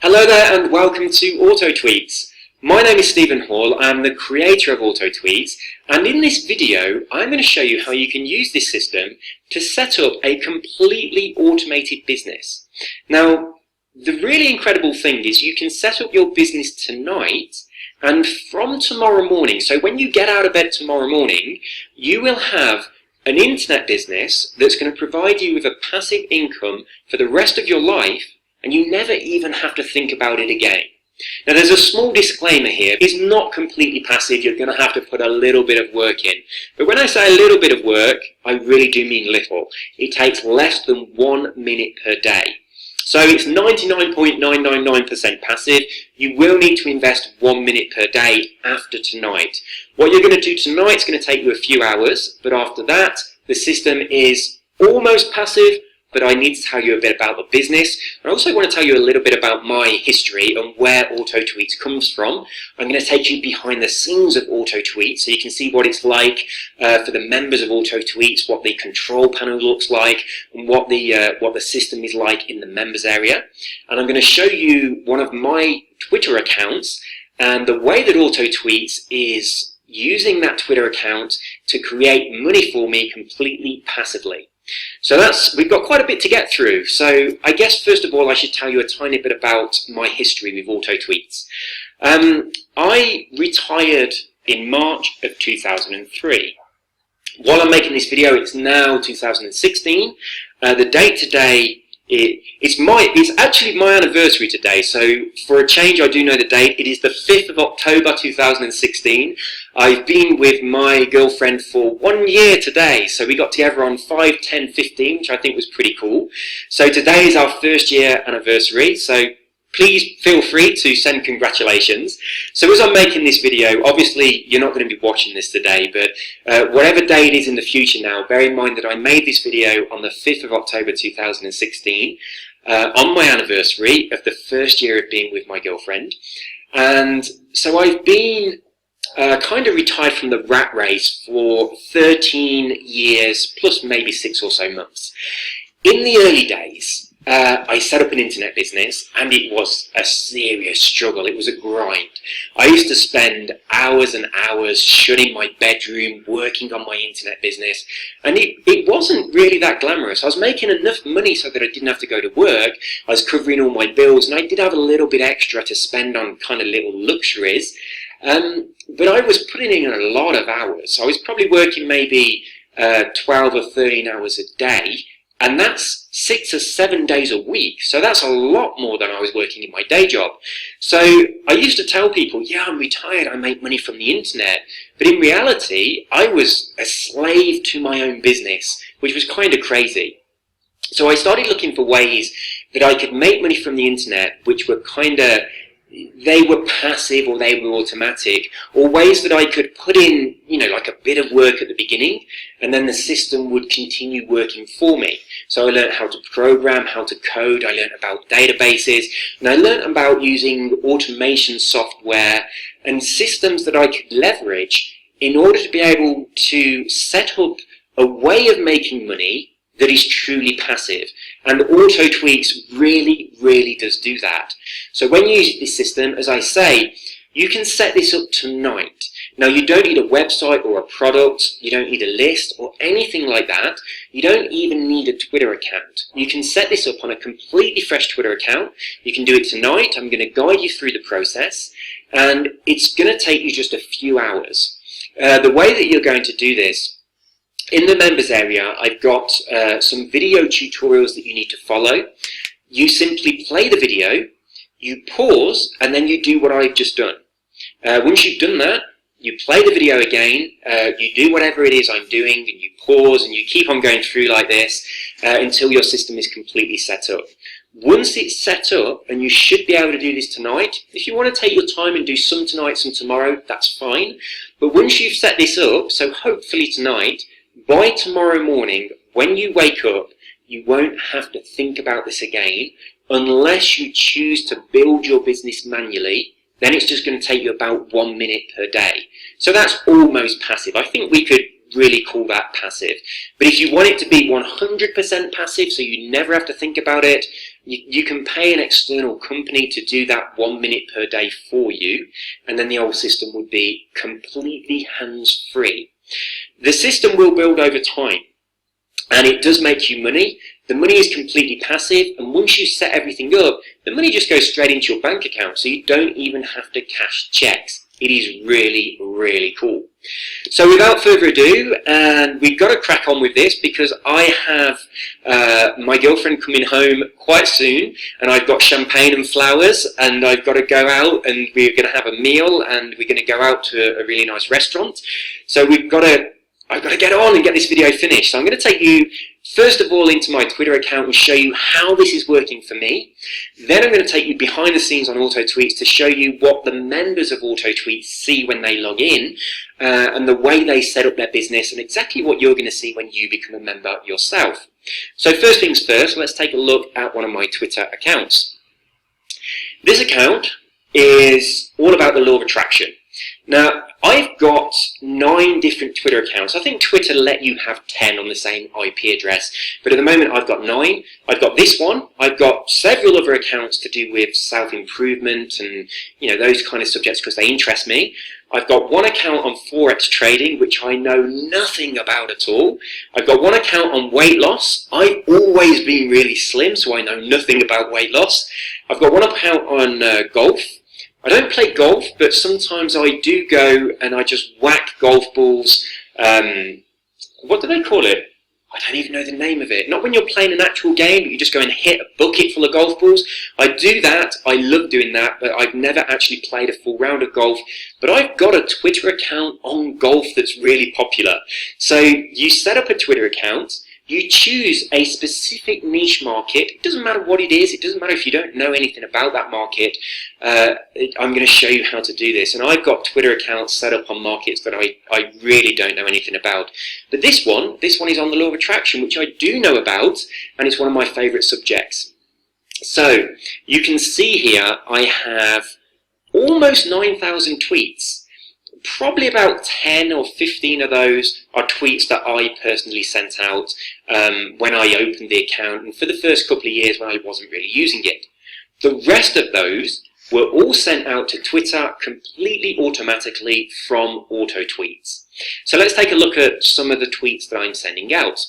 Hello there and welcome to Auto Tweets. My name is Stephen Hall, I'm the creator of Auto Tweets, and in this video I'm going to show you how you can use this system to set up a completely automated business. Now, the really incredible thing is you can set up your business tonight, and from tomorrow morning, so when you get out of bed tomorrow morning, you will have an internet business that's going to provide you with a passive income for the rest of your life, and you never even have to think about it again. Now there's a small disclaimer here. It's not completely passive. You're going to have to put a little bit of work in. But when I say a little bit of work, I really do mean little. It takes less than 1 minute per day. So it's 99.999% passive. You will need to invest 1 minute per day after tonight. What you're going to do tonight is going to take you a few hours, but after that, the system is almost passive. But I need to tell you a bit about the business. I also want to tell you a little bit about my history and where Auto Tweets comes from. I'm going to take you behind the scenes of Auto Tweets so you can see what it's like for the members of Auto Tweets, what the control panel looks like, and what the system is like in the members area. And I'm going to show you one of my Twitter accounts and the way that Auto Tweets is using that Twitter account to create money for me completely passively. So we've got quite a bit to get through. So I guess first of all I should tell you a tiny bit about my history with Auto Tweets. I retired in March of 2003. While I'm making this video, it's now 2016. The date today, it's actually my anniversary today, so for a change I do know the date. It is the 5th of October 2016. I've been with my girlfriend for 1 year today, so we got together on 5/10/15, which I think was pretty cool. So today is our first year anniversary, so please feel free to send congratulations. So as I'm making this video, obviously you're not going to be watching this today, but whatever day it is in the future now, bear in mind that I made this video on the 5th of October 2016, on my anniversary of the first year of being with my girlfriend. And so I've been kind of retired from the rat race for 13 years, plus maybe 6 or so months. In the early days, I set up an internet business and it was a serious struggle. It was a grind. I used to spend hours and hours shut in my bedroom working on my internet business, and it wasn't really that glamorous. I was making enough money so that I didn't have to go to work. I was covering all my bills, and I did have a little bit extra to spend on kind of little luxuries, but I was putting in a lot of hours. I was probably working maybe 12 or 13 hours a day, and that's 6 or 7 days a week, so that's a lot more than I was working in my day job. So I used to tell people, yeah, I'm retired, I make money from the internet, but in reality, I was a slave to my own business, which was kind of crazy. So I started looking for ways that I could make money from the internet, which were they were passive or they were automatic, or ways that I could put in, like a bit of work at the beginning, and then the system would continue working for me. So I learned how to program, how to code, I learned about databases, and I learned about using automation software and systems that I could leverage in order to be able to set up a way of making money that is truly passive. And Auto Tweets really, really does do that. So when you use this system, as I say, you can set this up tonight. Now you don't need a website or a product, you don't need a list or anything like that. You don't even need a Twitter account. You can set this up on a completely fresh Twitter account. You can do it tonight. I'm going to guide you through the process, and it's going to take you just a few hours. The way that you're going to do this, in the members area, I've got some video tutorials that you need to follow. You simply play the video, you pause, and then you do what I've just done. Once you've done that, you play the video again, you do whatever it is I'm doing, and you pause, and you keep on going through like this until your system is completely set up. Once it's set up, and you should be able to do this tonight, if you want to take your time and do some tonight, some tomorrow, that's fine. But once you've set this up, so hopefully tonight, by tomorrow morning, when you wake up, you won't have to think about this again unless you choose to build your business manually. Then it's just going to take you about 1 minute per day. So that's almost passive. I think we could really call that passive. But if you want it to be 100% passive, so you never have to think about it, You can pay an external company to do that 1 minute per day for you, and then the old system would be completely hands-free. The system will build over time, and it does make you money. The money is completely passive, and once you set everything up, the money just goes straight into your bank account, so you don't even have to cash checks. It is really, really cool. So without further ado, and we've got to crack on with this because I have my girlfriend coming home quite soon, and I've got champagne and flowers, and I've got to go out, and we're going to have a meal, and we're going to go out to a really nice restaurant. So I've got to get on and get this video finished. So I'm going to take you first of all into my Twitter account and show you how this is working for me. Then I'm going to take you behind the scenes on Auto Tweets to show you what the members of Auto Tweets see when they log in, and the way they set up their business, and exactly what you're going to see when you become a member yourself. So first things first, let's take a look at one of my Twitter accounts. This account is all about the law of attraction. Now, I've got 9 different Twitter accounts. I think Twitter let you have 10 on the same IP address, but at the moment I've got 9. I've got this one. I've got several other accounts to do with self-improvement and those kind of subjects because they interest me. I've got one account on Forex trading, which I know nothing about at all. I've got one account on weight loss. I've always been really slim, so I know nothing about weight loss. I've got one account on golf. I don't play golf, but sometimes I do go and I just whack golf balls. What do they call it? I don't even know the name of it. Not when you're playing an actual game, but you just go and hit a bucket full of golf balls. I do that. I love doing that, but I've never actually played a full round of golf. But I've got a Twitter account on golf that's really popular. So you set up a Twitter account. You choose a specific niche market. It doesn't matter what it is. It doesn't matter if you don't know anything about that market. I'm going to show you how to do this. And I've got Twitter accounts set up on markets that I really don't know anything about. But this one is on the law of attraction, which I do know about, and it's one of my favorite subjects. So you can see here I have almost 9,000 tweets. Probably about 10 or 15 of those are tweets that I personally sent out when I opened the account and for the first couple of years when I wasn't really using it. The rest of those were all sent out to Twitter completely automatically from Auto Tweets. So let's take a look at some of the tweets that I'm sending out.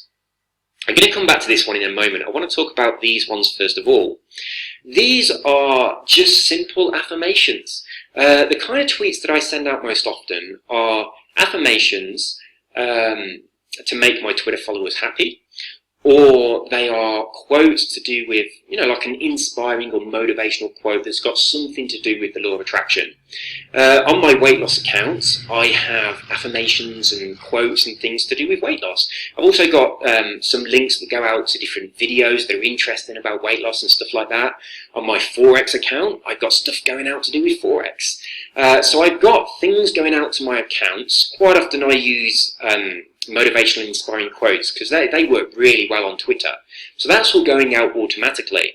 I'm going to come back to this one in a moment. I want to talk about these ones first of all. These are just simple affirmations. The kind of tweets that I send out most often are affirmations to make my Twitter followers happy, or they are quotes to do with, like an inspiring or motivational quote that's got something to do with the law of attraction. On my weight loss account, I have affirmations and quotes and things to do with weight loss. I've also got some links that go out to different videos that are interesting about weight loss and stuff like that. On my Forex account, I've got stuff going out to do with Forex. So I've got things going out to my accounts. Quite often I use motivational and inspiring quotes because they work really well on Twitter. So that's all going out automatically.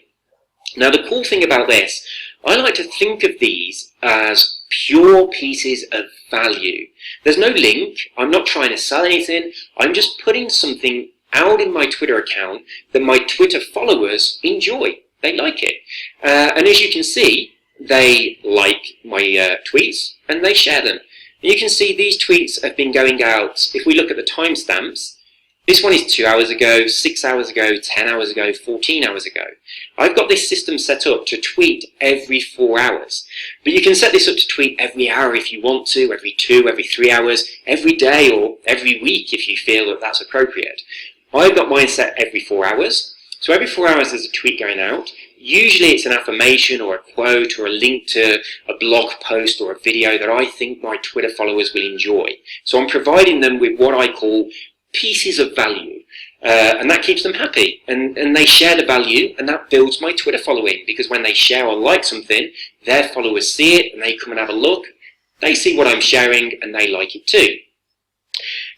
Now the cool thing about this, I like to think of these as pure pieces of value. There's no link. I'm not trying to sell anything. I'm just putting something out in my Twitter account that my Twitter followers enjoy. They like it. And as you can see, they like my tweets and they share them. And you can see these tweets have been going out. If we look at the timestamps, this one is 2 hours ago, 6 hours ago, 10 hours ago, 14 hours ago. I've got this system set up to tweet every 4 hours. But you can set this up to tweet every hour if you want to, every 2, every 3 hours, every day or every week if you feel that that's appropriate. I've got mine set every 4 hours. So every 4 hours there's a tweet going out. Usually it's an affirmation or a quote or a link to a blog post or a video that I think my Twitter followers will enjoy. So I'm providing them with what I call pieces of value. And that keeps them happy. And they share the value, and that builds my Twitter following, because when they share or like something, their followers see it and they come and have a look. They see what I'm sharing and they like it too.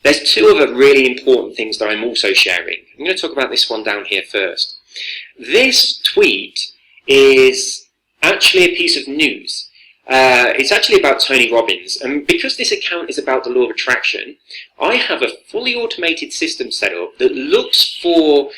There's 2 other really important things that I'm also sharing. I'm going to talk about this one down here first. This tweet is actually a piece of news. It's actually about Tony Robbins, and because this account is about the law of attraction, I have a fully automated system set up that looks for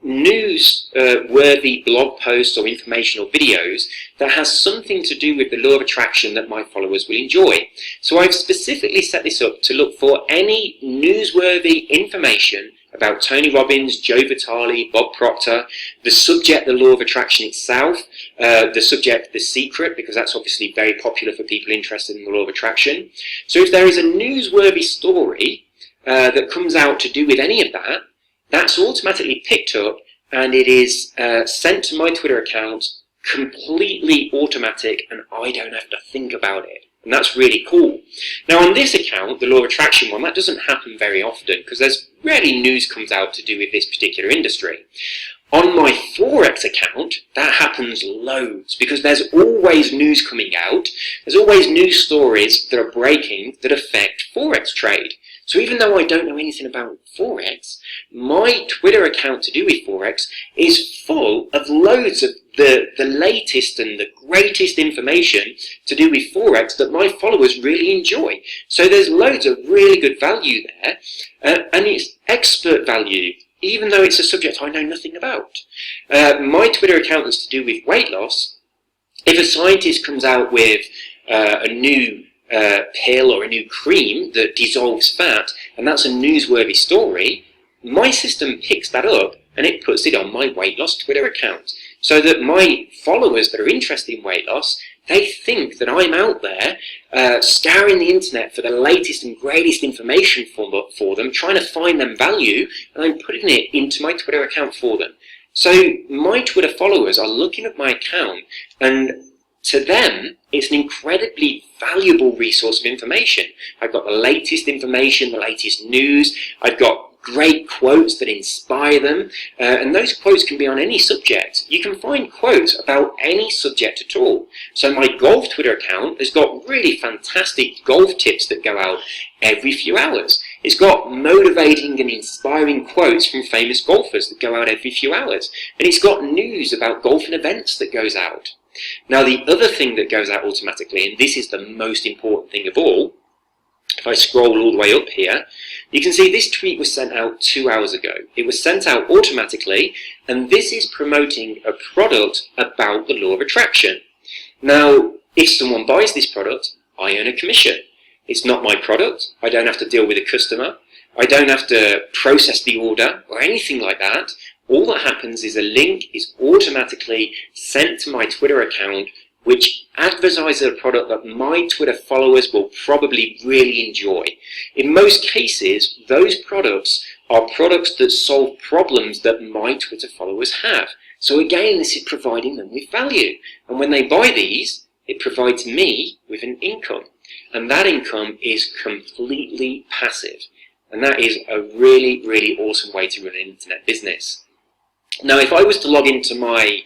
news-worthy blog posts or informational videos that has something to do with the law of attraction that my followers will enjoy. So I've specifically set this up to look for any newsworthy information about Tony Robbins, Joe Vitale, Bob Proctor, the subject, the law of attraction itself, the subject, the secret, because that's obviously very popular for people interested in the law of attraction. So if there is a newsworthy story that comes out to do with any of that, that's automatically picked up and it is sent to my Twitter account, completely automatic, and I don't have to think about it. And that's really cool. Now on this account, the law of attraction one, that doesn't happen very often because there's rarely news comes out to do with this particular industry. On my Forex account, that happens loads because there's always news coming out. There's always news stories that are breaking that affect Forex trade. So even though I don't know anything about Forex, my Twitter account to do with Forex is full of loads of the latest and the greatest information to do with Forex that my followers really enjoy. So there's loads of really good value there, and it's expert value, even though it's a subject I know nothing about. My Twitter account is to do with weight loss. If a scientist comes out with a new pill or a new cream that dissolves fat, and that's a newsworthy story, my system picks that up and it puts it on my weight loss Twitter account, so that my followers that are interested in weight loss, they think that I'm out there scouring the internet for the latest and greatest information for them, trying to find them value, and I'm putting it into my Twitter account for them. So my Twitter followers are looking at my account, and to them, it's an incredibly valuable resource of information. I've got the latest information, the latest news. I've got great quotes that inspire them, and those quotes can be on any subject. You can find quotes about any subject at all. So my golf Twitter account has got really fantastic golf tips that go out every few hours. It's got motivating and inspiring quotes from famous golfers that go out every few hours. And it's got news about golfing events that goes out. Now the other thing that goes out automatically, and this is the most important thing of all, if I scroll all the way up here, you can see this tweet was sent out 2 hours ago. It was sent out automatically, and this is promoting a product about the law of attraction. Now, if someone buys this product, I earn a commission. It's not my product. I don't have to deal with a customer. I don't have to process the order or anything like that. All that happens is a link is automatically sent to my Twitter account, which advertises a product that my Twitter followers will probably really enjoy. In most cases, those products are products that solve problems that my Twitter followers have. So again, this is providing them with value. And when they buy these, it provides me with an income. And that income is completely passive. And that is a really, really awesome way to run an internet business. Now, if I was to log into my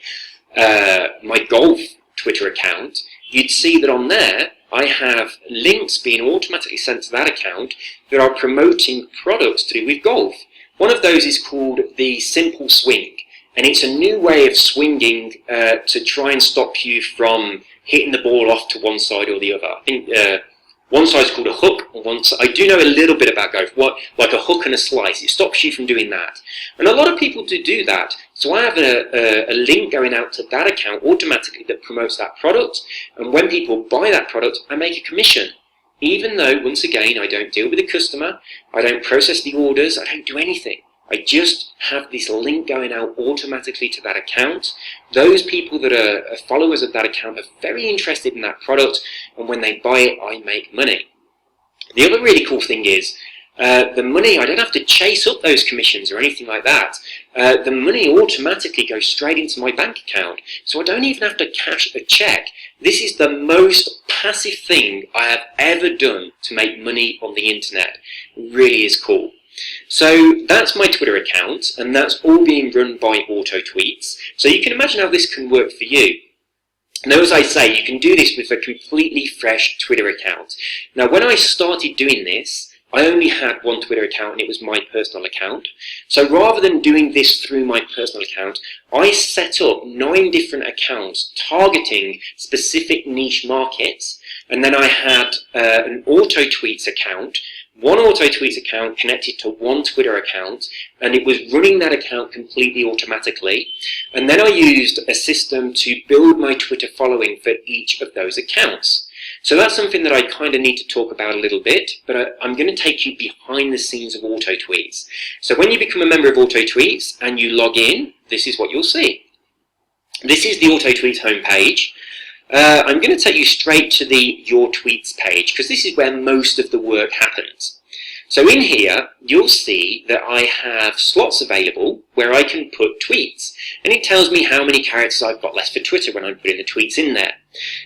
golf Twitter account, you'd see that on there I have links being automatically sent to that account that are promoting products to do with golf. One of those is called the Simple Swing, and it's a new way of swinging to try and stop you from hitting the ball off to one side or the other. I think one side is called a hook, and I do know a little bit about golf, like a hook and a slice. It stops you from doing that. And a lot of people do that. So I have a link going out to that account automatically that promotes that product. And when people buy that product, I make a commission. Even though, once again, I don't deal with the customer, I don't process the orders, I don't do anything. I just have this link going out automatically to that account. Those people that are followers of that account are very interested in that product, and when they buy it, I make money. The other really cool thing is, the money, I don't have to chase up those commissions or anything like that. The money automatically goes straight into my bank account, so I don't even have to cash a check. This is the most passive thing I have ever done to make money on the internet. It really is cool. So that's my Twitter account, and that's all being run by auto tweets. So you can imagine how this can work for you. Now, as I say, you can do this with a completely fresh Twitter account. Now, when I started doing this, I only had one Twitter account, and it was my personal account. So rather than doing this through my personal account, I set up 9 different accounts targeting specific niche markets. And then I had an auto tweets account, one auto tweets account connected to one Twitter account, and it was running that account completely automatically. And then I used a system to build my Twitter following for each of those accounts. So that's something that I kind of need to talk about a little bit, but I'm going to take you behind the scenes of auto tweets. So when you become a member of auto tweets and you log in, this is what you'll see. This is the auto tweets homepage. I'm going to take you straight to the Your Tweets page, because this is where most of the work happens. So in here, you'll see that I have slots available where I can put tweets, and it tells me how many characters I've got left for Twitter when I'm putting the tweets in there.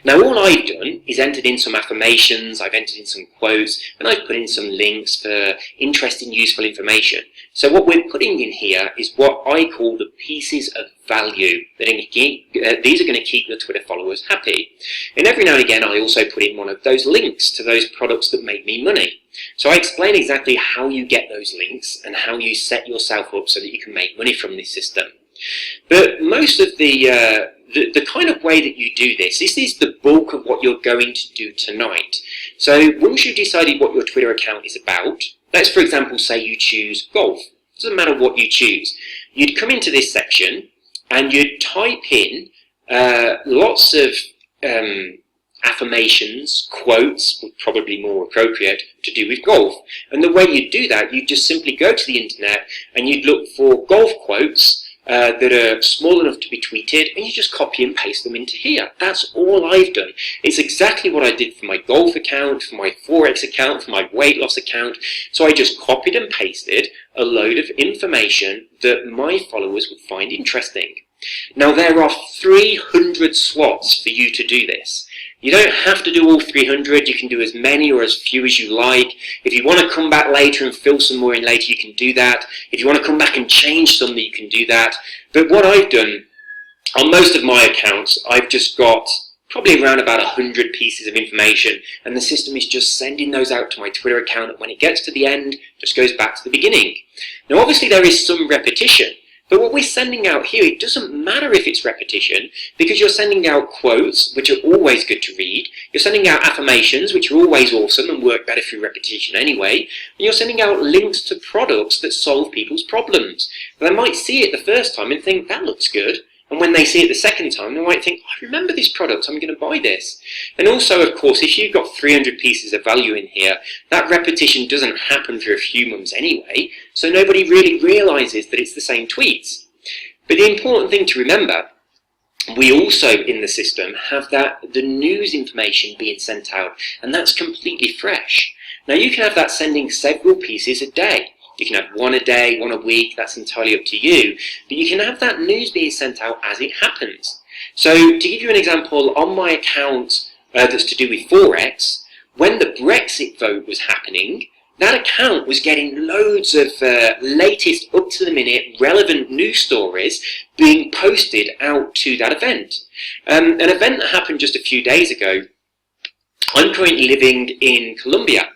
Now all I've done is entered in some affirmations, I've entered in some quotes, and I've put in some links for interesting, useful information. So what we're putting in here is what I call the pieces of value. These are going to keep your Twitter followers happy. And every now and again I also put in one of those links to those products that make me money. So I explain exactly how you get those links and how you set yourself up so that you can make money from this system. But most of the kind of way that you do this is the bulk of what you're going to do tonight. So once you've decided what your Twitter account is about, let's for example say you choose golf. It doesn't matter what you choose. You'd come into this section and you'd type in lots of affirmations, quotes, probably more appropriate, to do with golf. And the way you do that, you just simply go to the internet and you'd look for golf quotes that are small enough to be tweeted, and you just copy and paste them into here. That's all I've done. It's exactly what I did for my golf account, for my Forex account, for my weight loss account. So I just copied and pasted a load of information that my followers would find interesting. Now there are 300 slots for you to do this. You don't have to do all 300, you can do as many or as few as you like. If you want to come back later and fill some more in later, you can do that. If you want to come back and change some, you can do that. But what I've done, on most of my accounts, I've just got probably around about 100 pieces of information, and the system is just sending those out to my Twitter account, and when it gets to the end, it just goes back to the beginning. Now obviously there is some repetition. But what we're sending out here, it doesn't matter if it's repetition, because you're sending out quotes, which are always good to read. You're sending out affirmations, which are always awesome and work better through repetition anyway. And you're sending out links to products that solve people's problems. They might see it the first time and think, that looks good. And when they see it the second time, they might think, I remember this product, I'm going to buy this. And also, of course, if you've got 300 pieces of value in here, that repetition doesn't happen for a few months anyway, so nobody really realizes that it's the same tweets. But the important thing to remember, we also in the system have the news information being sent out, and that's completely fresh. Now you can have that sending several pieces a day. You can have one a day, one a week, that's entirely up to you. But you can have that news being sent out as it happens. So to give you an example, on my account that's to do with Forex, when the Brexit vote was happening, that account was getting loads of latest, up-to-the-minute, relevant news stories being posted out to that event. An event that happened just a few days ago. I'm currently living in Colombia.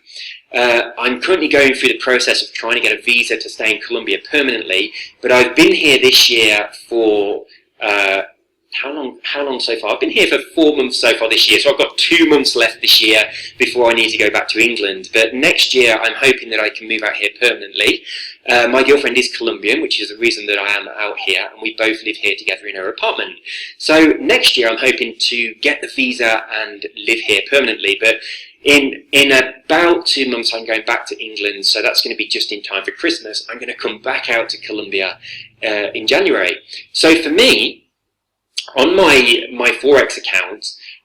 I'm currently going through the process of trying to get a visa to stay in Colombia permanently, but I've been here this year for, how long so far? I've been here for 4 months so far this year, so I've got 2 months left this year before I need to go back to England. But next year I'm hoping that I can move out here permanently. My girlfriend is Colombian, which is the reason that I am out here, and we both live here together in her apartment. So next year I'm hoping to get the visa and live here permanently, but in about 2 months I'm going back to England, so that's going to be just in time for Christmas. I'm going to come back out to Colombia in January. So for me, on my Forex account,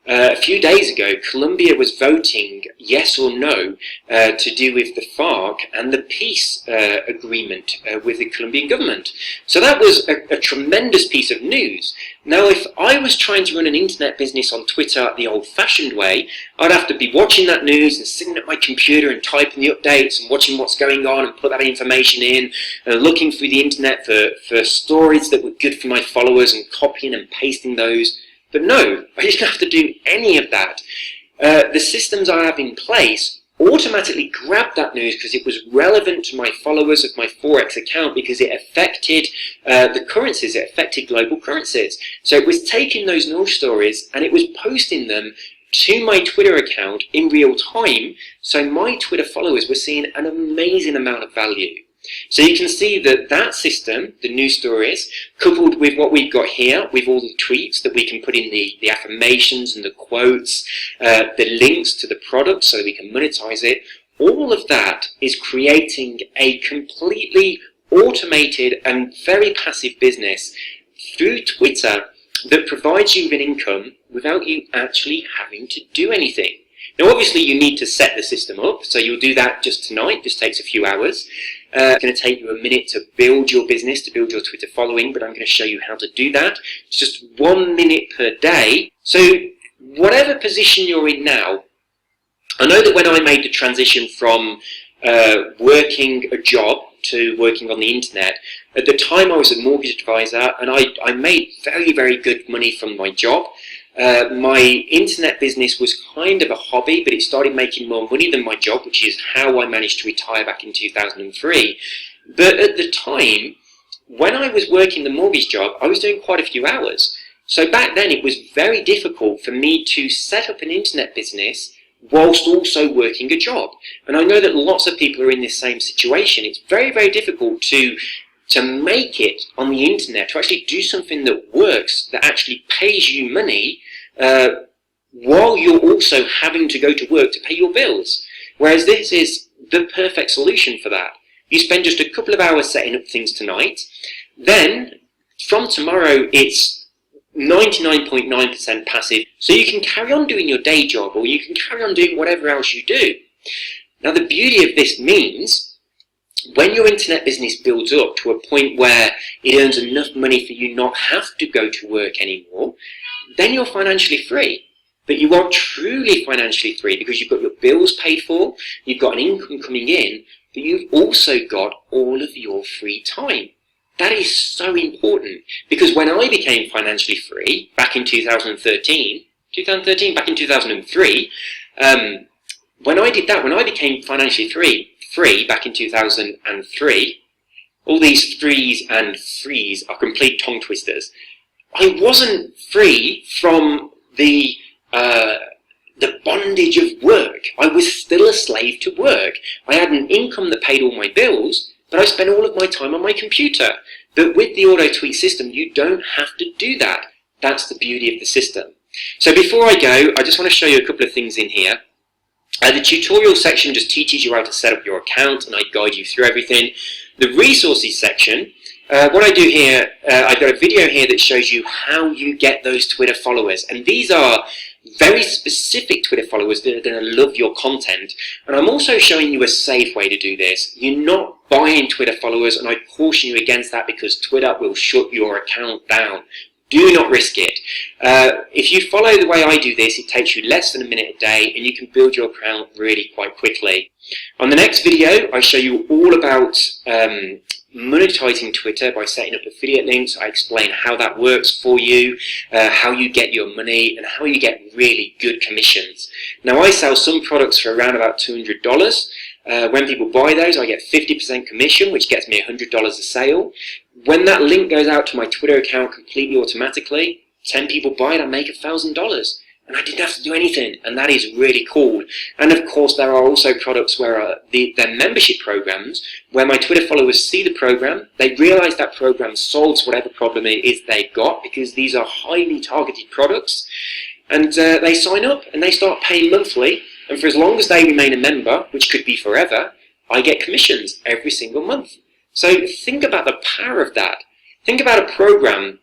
a few days ago, Colombia was voting yes or no to do with the FARC and the peace agreement with the Colombian government. So that was a tremendous piece of news. Now, if I was trying to run an internet business on Twitter the old-fashioned way, I'd have to be watching that news and sitting at my computer and typing the updates and watching what's going on and put that information in and looking through the internet for stories that were good for my followers and copying and pasting those. But no, I didn't have to do any of that. The systems I have in place automatically grabbed that news because it was relevant to my followers of my Forex account, because it affected the currencies, it affected global currencies. So it was taking those news stories and it was posting them to my Twitter account in real time, so my Twitter followers were seeing an amazing amount of value. So you can see that that system, the news stories, coupled with what we've got here, with all the tweets that we can put in the affirmations and the quotes, the links to the product so that we can monetize it, all of that is creating a completely automated and very passive business through Twitter that provides you with an income without you actually having to do anything. Now obviously you need to set the system up, so you'll do that just tonight, just takes a few hours. It's going to take you a minute to build your business, to build your Twitter following, but I'm going to show you how to do that. It's just 1 minute per day. So whatever position you're in now, I know that when I made the transition from working a job to working on the internet, at the time I was a mortgage advisor and I made very, very good money from my job. My internet business was kind of a hobby, but it started making more money than my job, which is how I managed to retire back in 2003. But at the time, when I was working the mortgage job, I was doing quite a few hours. So back then it was very difficult for me to set up an internet business whilst also working a job. And I know that lots of people are in this same situation. It's very, very difficult to make it on the internet, to actually do something that works, that actually pays you money, while you're also having to go to work to pay your bills. Whereas this is the perfect solution for that. You spend just a couple of hours setting up things tonight, then from tomorrow it's 99.9% passive, so you can carry on doing your day job, or you can carry on doing whatever else you do. Now the beauty of this means, when your internet business builds up to a point where it earns enough money for you not have to go to work anymore, then you're financially free. But you are truly financially free because you've got your bills paid for, you've got an income coming in, but you've also got all of your free time. That is so important, because when I became financially free back in 2003, when I did that, when I became financially free back in 2003, all these threes and threes are complete tongue twisters. I wasn't free from the bondage of work. I was still a slave to work. I had an income that paid all my bills, but I spent all of my time on my computer. But with the auto tweet system, you don't have to do that. That's the beauty of the system. So before I go, I just want to show you a couple of things in here. The tutorial section just teaches you how to set up your account, and I guide you through everything. The resources section, what I do here, I've got a video here that shows you how you get those Twitter followers. And these are very specific Twitter followers that are going to love your content. And I'm also showing you a safe way to do this. You're not buying Twitter followers, and I caution you against that because Twitter will shut your account down. Do not risk it. If you follow the way I do this, it takes you less than a minute a day, and you can build your account really quite quickly. On the next video, I show you all about monetizing Twitter by setting up affiliate links. I explain how that works for you, how you get your money, and how you get really good commissions. Now, I sell some products for around about $200. When people buy those, I get 50% commission, which gets me $100 a sale. When that link goes out to my Twitter account completely automatically, 10 people buy it, I make $1,000. And I didn't have to do anything, and that is really cool. And of course, there are also products where they're membership programs, where my Twitter followers see the program, they realize that program solves whatever problem it is they've got, because these are highly targeted products, and they sign up and they start paying monthly, and for as long as they remain a member, which could be forever, I get commissions every single month. So think about the power of that. Think about a program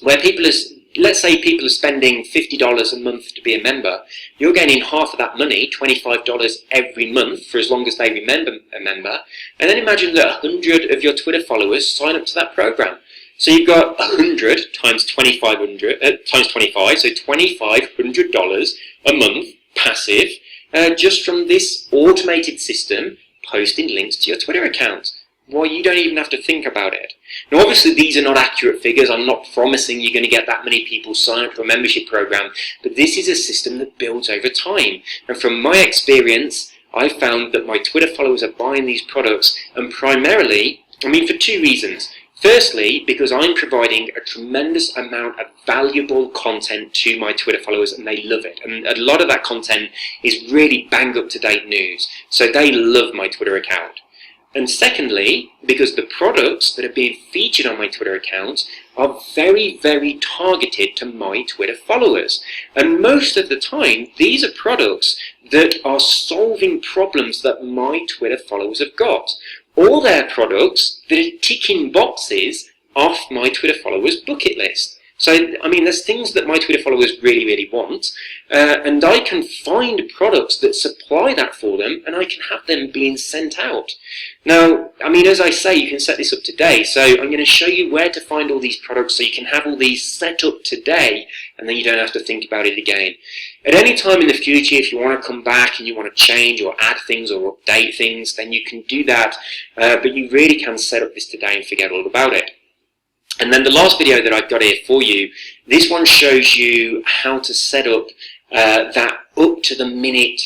where people are, let's say people are spending $50 a month to be a member. You're getting half of that money, $25 every month, for as long as they remain a member. And then imagine that 100 of your Twitter followers sign up to that program. So you've got 100 times 2,500 times 25, so $2,500 a month passive, just from this automated system posting links to your Twitter account. Well, you don't even have to think about it. Now, obviously, these are not accurate figures. I'm not promising you're going to get that many people sign up to a membership program, but this is a system that builds over time. And from my experience, I found that my Twitter followers are buying these products, and primarily, I mean, for two reasons. Firstly, because I'm providing a tremendous amount of valuable content to my Twitter followers and they love it. And a lot of that content is really bang up to date news. So they love my Twitter account. And secondly, because the products that are being featured on my Twitter account are very, very targeted to my Twitter followers. And most of the time, these are products that are solving problems that my Twitter followers have got. All their products that are ticking boxes off my Twitter followers' bucket list. So, I mean, there's things that my Twitter followers really, really want, and I can find products that supply that for them, and I can have them being sent out. Now, I mean, as I say, you can set this up today, so I'm going to show you where to find all these products so you can have all these set up today, and then you don't have to think about it again. At any time in the future, if you want to come back and you want to change or add things or update things, then you can do that, but you really can set up this today and forget all about it. And then the last video that I've got here for you, this one shows you how to set up that up-to-the-minute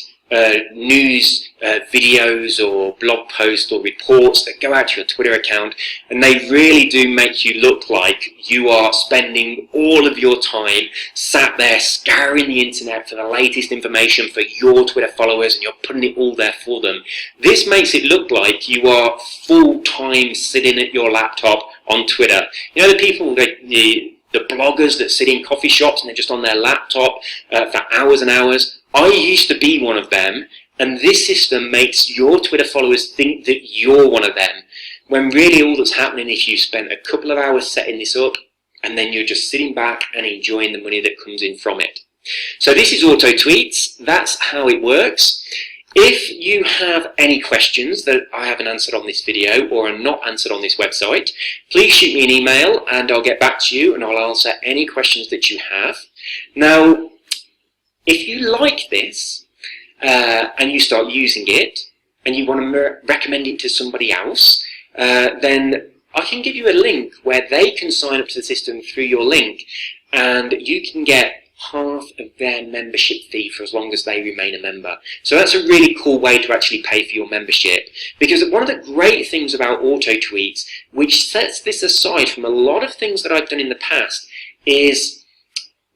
news videos or blog posts or reports that go out to your Twitter account, and they really do make you look like you are spending all of your time sat there scouring the internet for the latest information for your Twitter followers, and you're putting it all there for them. This makes it look like you are full-time sitting at your laptop on Twitter. You know, the people that the bloggers that sit in coffee shops and they're just on their laptop for hours and hours. I used to be one of them, and this system makes your Twitter followers think that you're one of them, when really all that's happening is you spent a couple of hours setting this up, and then you're just sitting back and enjoying the money that comes in from it. So this is Auto Tweets. That's how it works. If you have any questions that I haven't answered on this video or are not answered on this website, please shoot me an email and I'll get back to you and I'll answer any questions that you have. Now, if you like this and you start using it and you want to recommend it to somebody else, then I can give you a link where they can sign up to the system through your link, and you can get half of their membership fee for as long as they remain a member. So that's a really cool way to actually pay for your membership, because one of the great things about Auto Tweets, which sets this aside from a lot of things that I've done in the past, is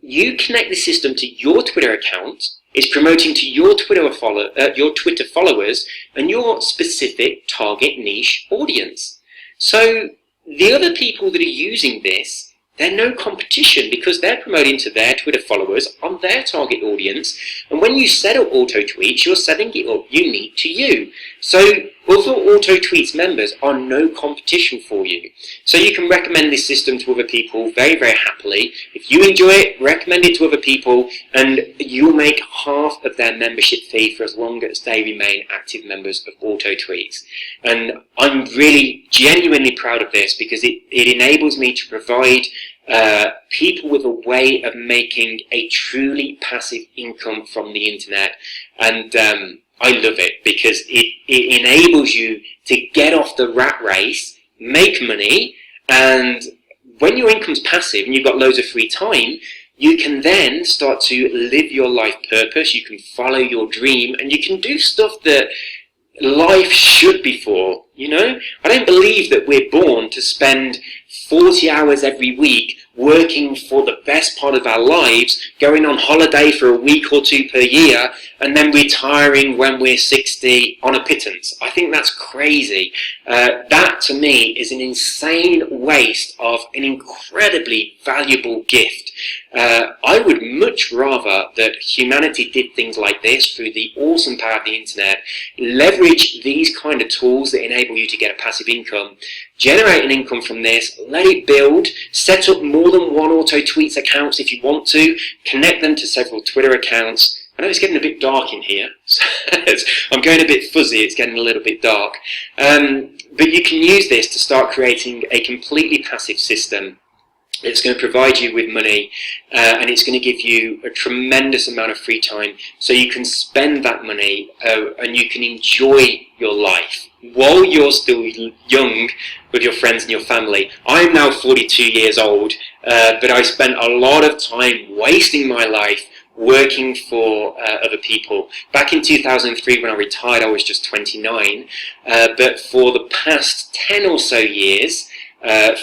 you connect the system to your Twitter account. It's promoting to your Twitter followers and your specific target niche audience. So the other people that are using this, they're no competition, because they're promoting to their Twitter followers on their target audience. And when you set up Auto Tweets, you're setting it up unique to you. So other Auto Tweets members are no competition for you. So you can recommend this system to other people very, very happily. If you enjoy it, recommend it to other people, and you'll make half of their membership fee for as long as they remain active members of Auto Tweets. And I'm really genuinely proud of this, because it enables me to provide people with a way of making a truly passive income from the internet. And I love it, because it enables you to get off the rat race, make money, and when your income's passive and you've got loads of free time, you can then start to live your life purpose, you can follow your dream, and you can do stuff that life should be for, you know? I don't believe that we're born to spend 40 hours every week working for the best part of our lives, going on holiday for a week or two per year, and then retiring when we're 60 on a pittance. I think that's crazy. That, to me, is an insane waste of an incredibly valuable gift. I would much rather that humanity did things like this through the awesome power of the internet, leverage these kind of tools that enable you to get a passive income, generate an income from this, let it build, set up more than one Auto Tweets accounts if you want to, connect them to several Twitter accounts. I know it's getting a bit dark in here. I'm going a bit fuzzy, it's getting a little bit dark. But you can use this to start creating a completely passive system. It's going to provide you with money, and it's going to give you a tremendous amount of free time, so you can spend that money and you can enjoy your life while you're still young with your friends and your family. I'm now 42 years old, but I spent a lot of time wasting my life working for other people. Back in 2003, when I retired, I was just 29, but for the past 10 or so years,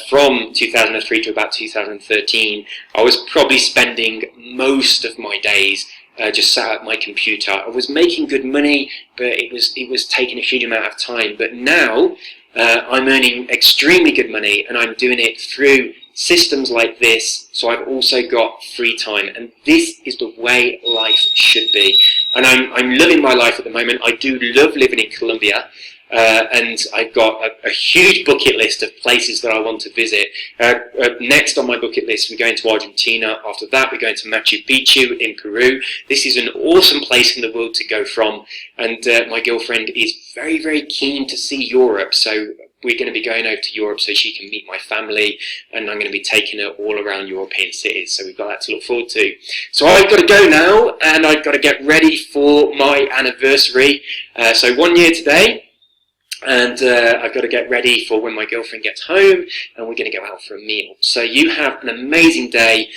from 2003 to about 2013, I was probably spending most of my days just sat at my computer. I was making good money, but it was taking a huge amount of time. But now I'm earning extremely good money, and I'm doing it through systems like this, so I've also got free time, and this is the way life should be. And I'm loving my life at the moment. I do love living in Colombia, and I've got a huge bucket list of places that I want to visit. Next on my bucket list, we're going to Argentina. After that, we're going to Machu Picchu in Peru. This is an awesome place in the world to go from, and my girlfriend is very, very keen to see Europe, so we're going to be going over to Europe so she can meet my family, and I'm going to be taking her all around European cities, so we've got that to look forward to. So I've got to go now, and I've got to get ready for my anniversary. So 1 year today, and I've got to get ready for when my girlfriend gets home, and we're going to go out for a meal. So you have an amazing day.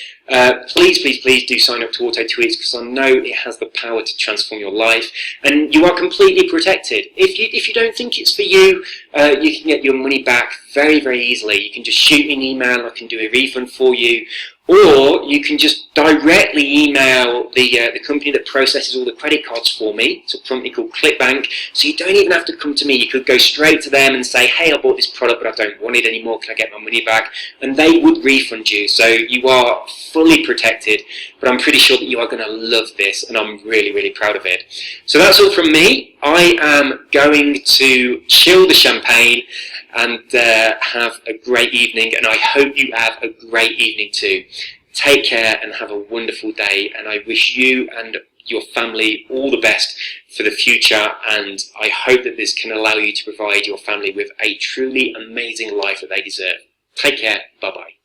Please, please, please do sign up to Auto Tweets, because I know it has the power to transform your life, and you are completely protected. If you don't think it's for you, you can get your money back very, very easily. You can just shoot me an email, I can do a refund for you, or you can just directly email the company that processes all the credit cards for me. It's a company called ClickBank, so you don't even have to come to me. You could go straight to them and say, hey, I bought this product but I don't want it anymore, can I get my money back? And they would refund you, so you are fully protected. But I'm pretty sure that you are going to love this, and I'm really, really proud of it. So that's all from me. I am going to chill the champagne and have a great evening, and I hope you have a great evening too. Take care and have a wonderful day, and I wish you and your family all the best for the future, and I hope that this can allow you to provide your family with a truly amazing life that they deserve. Take care. Bye-bye.